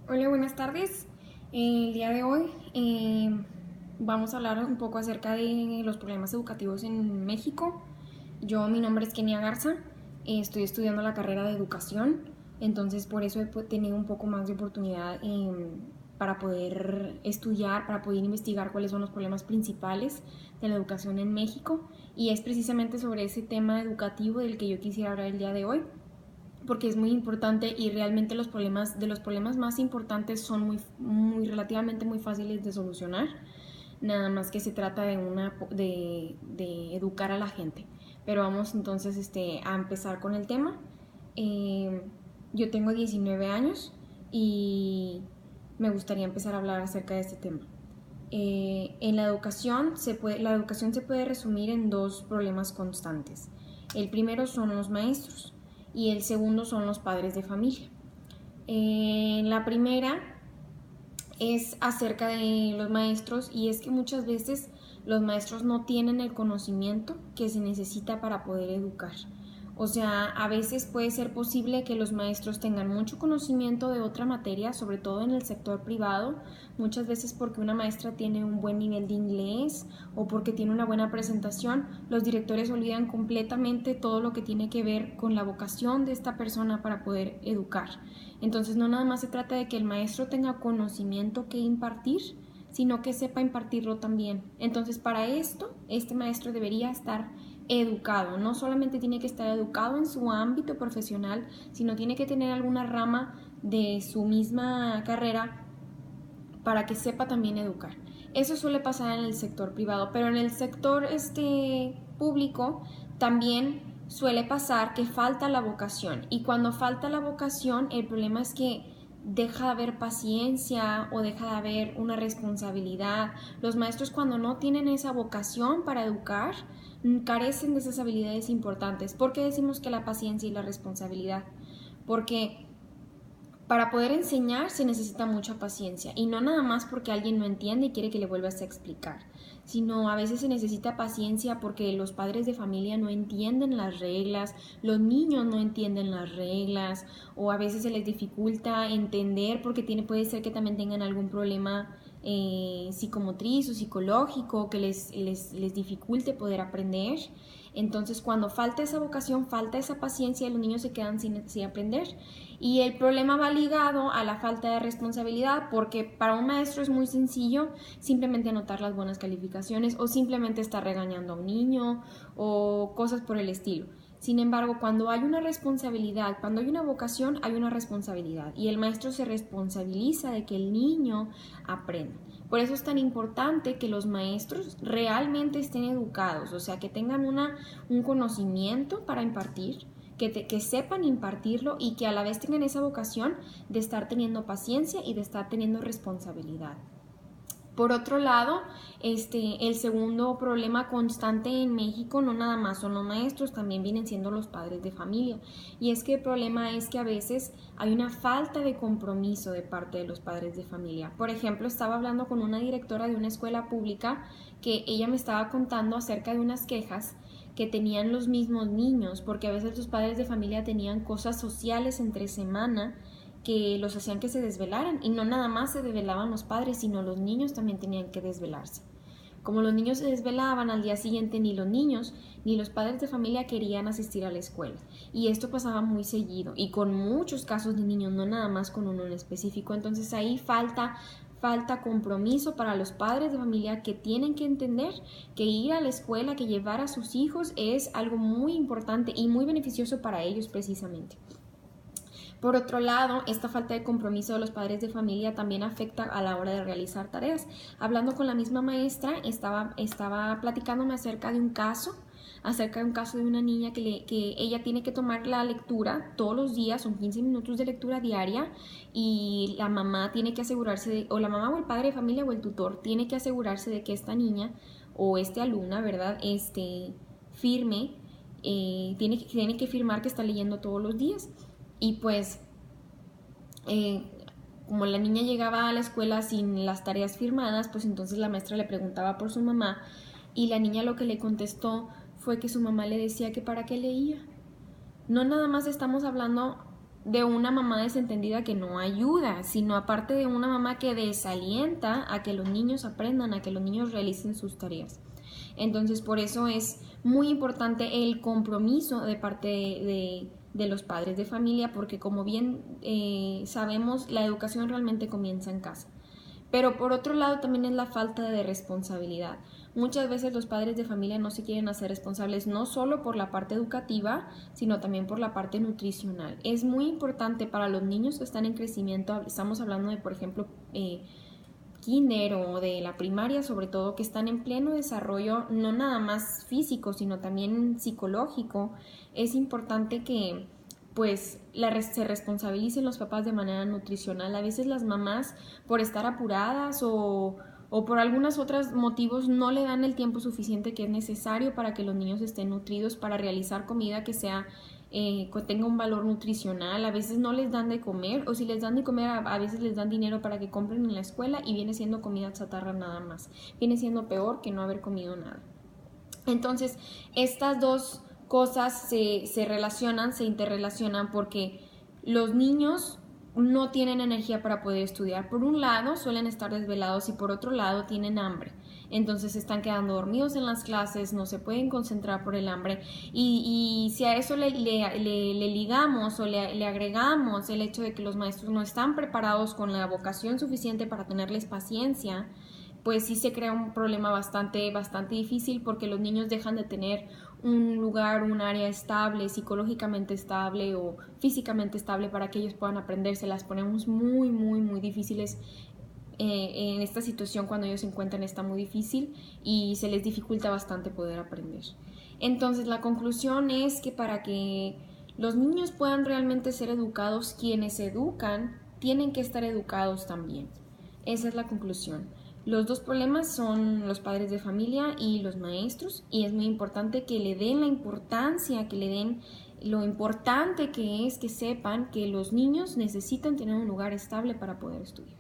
Hola, buenas tardes. El día de hoy vamos a hablar un poco acerca de los problemas educativos en México. Mi nombre es Kenia Garza, estoy estudiando la carrera de educación, entonces por eso he tenido un poco más de oportunidad para poder estudiar, para poder investigar cuáles son los problemas principales de la educación en México, y es precisamente sobre ese tema educativo del que yo quisiera hablar el día de hoy, porque es muy importante y realmente los problemas más importantes son relativamente muy fáciles de solucionar, nada más que se trata de educar a la gente. Pero vamos entonces a empezar con el tema. Eh, yo tengo 19 años y me gustaría empezar a hablar acerca de este tema. En la educación se puede resumir en dos problemas constantes. El primero son los maestros y el segundo son los padres de familia. La primera es acerca de los maestros, y es que muchas veces los maestros no tienen el conocimiento que se necesita para poder educar. O sea, a veces puede ser posible que los maestros tengan mucho conocimiento de otra materia, sobre todo en el sector privado, muchas veces porque una maestra tiene un buen nivel de inglés o porque tiene una buena presentación. Los directores olvidan completamente todo lo que tiene que ver con la vocación de esta persona para poder educar. Entonces no nada más se trata de que el maestro tenga conocimiento que impartir, sino que sepa impartirlo también. Entonces para esto, este maestro debería estar educado. No solamente tiene que estar educado en su ámbito profesional, sino tiene que tener alguna rama de su misma carrera para que sepa también educar. Eso suele pasar en el sector privado, pero en el sector público también suele pasar que falta la vocación, y cuando falta la vocación el problema es que deja de haber paciencia o deja de haber una responsabilidad. Los maestros, cuando no tienen esa vocación para educar, carecen de esas habilidades importantes. ¿Por qué decimos que la paciencia y la responsabilidad? Porque para poder enseñar se necesita mucha paciencia, y no nada más porque alguien no entiende y quiere que le vuelvas a explicar, sino a veces se necesita paciencia porque los padres de familia no entienden las reglas, los niños no entienden las reglas, o a veces se les dificulta entender porque puede ser que también tengan algún problema psicomotriz o psicológico que les dificulte poder aprender. Entonces, cuando falta esa vocación, falta esa paciencia, los niños se quedan sin aprender. Y el problema va ligado a la falta de responsabilidad, porque para un maestro es muy sencillo simplemente anotar las buenas calificaciones o simplemente estar regañando a un niño o cosas por el estilo. Sin embargo, cuando hay una responsabilidad, cuando hay una vocación, hay una responsabilidad, y el maestro se responsabiliza de que el niño aprenda. Por eso es tan importante que los maestros realmente estén educados, o sea, que tengan un conocimiento para impartir, que sepan impartirlo, y que a la vez tengan esa vocación de estar teniendo paciencia y de estar teniendo responsabilidad. Por otro lado, el segundo problema constante en México no nada más son los maestros, también vienen siendo los padres de familia. Y es que el problema es que a veces hay una falta de compromiso de parte de los padres de familia. Por ejemplo, estaba hablando con una directora de una escuela pública que ella me estaba contando acerca de unas quejas que tenían los mismos niños, porque a veces los padres de familia tenían cosas sociales entre semana que los hacían que se desvelaran, y no nada más se desvelaban los padres, sino los niños también tenían que desvelarse. Como los niños se desvelaban, al día siguiente ni los niños ni los padres de familia querían asistir a la escuela, y esto pasaba muy seguido y con muchos casos de niños, no nada más con uno en específico. Entonces ahí falta compromiso para los padres de familia, que tienen que entender que ir a la escuela, que llevar a sus hijos es algo muy importante y muy beneficioso para ellos precisamente. Por otro lado, esta falta de compromiso de los padres de familia también afecta a la hora de realizar tareas. Hablando con la misma maestra, estaba platicándome acerca de un caso de una niña que ella tiene que tomar la lectura todos los días, son 15 minutos de lectura diaria, y la mamá tiene que asegurarse o la mamá o el padre de familia o el tutor tiene que asegurarse de que esta niña o alumna, ¿verdad? Firme, tiene que firmar que está leyendo todos los días. Y pues eh, como la niña llegaba a la escuela sin las tareas firmadas, pues entonces la maestra le preguntaba por su mamá, y la niña lo que le contestó fue que su mamá le decía que para qué leía. No nada más estamos hablando de una mamá desentendida que no ayuda, sino aparte de una mamá que desalienta a que los niños aprendan, a que los niños realicen sus tareas. Entonces, por eso es muy importante el compromiso de parte de los padres de familia, porque como bien sabemos, la educación realmente comienza en casa. Pero por otro lado también es la falta de responsabilidad. Muchas veces los padres de familia no se quieren hacer responsables no solo por la parte educativa, sino también por la parte nutricional. Es muy importante para los niños que están en crecimiento, estamos hablando de, por ejemplo, kinder o de la primaria, sobre todo, que están en pleno desarrollo, no nada más físico, sino también psicológico. Es importante que pues se responsabilicen los papás de manera nutricional. A veces las mamás, por estar apuradas o por algunos otros motivos, no le dan el tiempo suficiente que es necesario para que los niños estén nutridos, para realizar comida que sea que tenga un valor nutricional. A veces no les dan de comer, o si les dan de comer, a veces les dan dinero para que compren en la escuela y viene siendo comida chatarra nada más. Viene siendo peor que no haber comido nada. Entonces, estas dos cosas se relacionan, se interrelacionan, porque los niños no tienen energía para poder estudiar. Por un lado, suelen estar desvelados y por otro lado, tienen hambre. Entonces se están quedando dormidos en las clases, no se pueden concentrar por el hambre. Y si a eso le ligamos o le agregamos el hecho de que los maestros no están preparados con la vocación suficiente para tenerles paciencia, pues sí se crea un problema bastante difícil, porque los niños dejan de tener un lugar, un área estable, psicológicamente estable o físicamente estable para que ellos puedan aprender. Se las ponemos muy difíciles en esta situación. Cuando ellos se encuentran está muy difícil y se les dificulta bastante poder aprender. Entonces la conclusión es que para que los niños puedan realmente ser educados, quienes educan tienen que estar educados también. Esa es la conclusión. Los dos problemas son los padres de familia y los maestros, y es muy importante que le den la importancia, que le den lo importante que es que sepan que los niños necesitan tener un lugar estable para poder estudiar.